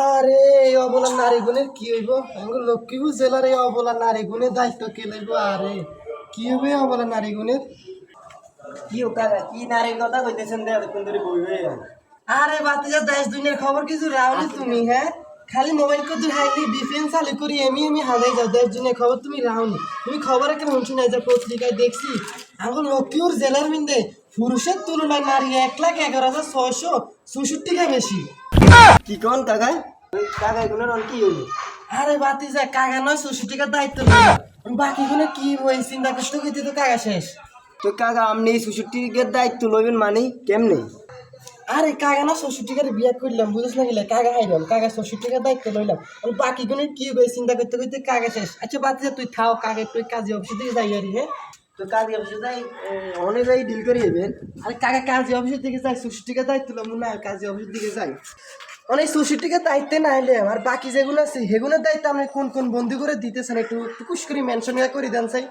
আরে এই অবলা নারী গুণের কি হইব? আমার লক্ষ্মীপুর জেলার এই অবলা নারী গুণের দায়িত্ব কে লইব? আরে কি হবে অবলা নারী গুণের? কি ও কাকা কি নারীর কথা কইতেছেন দে এতক্ষণ ধরে বইবে আরে বাতিজা দেশ দুনিয়ার খবর কিছু রাওনি তুমি, হ্যাঁ? খালি মোবাইল কত হাইলি ডিফেন্স চালু করি এমি হাজাই যাও দেশ দুনিয়ার খবর তুমি রাওনি। তুমি খবর একটা শুনছি না যে পত্রিকায় দেখছি আমার লক্ষ্মীপুর জেলার মিন্দে পুরুষের তুলনায় নারী 1,11,666 বেশি। কি কোন কাকা কাকা এগুলোর আর কি হইলো? আরে বাতিজা কাকা নয় 66 দায়িত্ব লইলো। বাকি গুলো কি হই চিন্তা করতে কইতে তো কাকা শেষ। তো কাকা আপনি এই ৬৬ দায়িত্ব লইবেন মানে কেমনে? আরে কাকা না 66 বিয়া করলাম বুঝছ না গেলে কাকা হাইলাম কাকা 66 দায়িত্ব লইলাম। আর বাকি গুলো কি হবে চিন্তা করতে করতে কাকা শেষ। আচ্ছা বাতিজা তুই থাও কাকে তুই কাজে অফিসে দিকে যাই আরি, হ্যাঁ? তো কাজে অফিসে যাই অনেক যাই ডিল করে যাবেন। আরে কাকা কাজে অফিসের দিকে যাই 66 দায়িত্ব লম না কাজে অফিসের দিকে যাই। অনেক 66 দায়িত্বে না আইলে আর বাকি যেগুলো আছে সেগুলোর দায়িত্ব আপনি কোন কোন বন্ধু করে দিতেছেন একটু টুকুস করে মেনশন করে দেন চাই।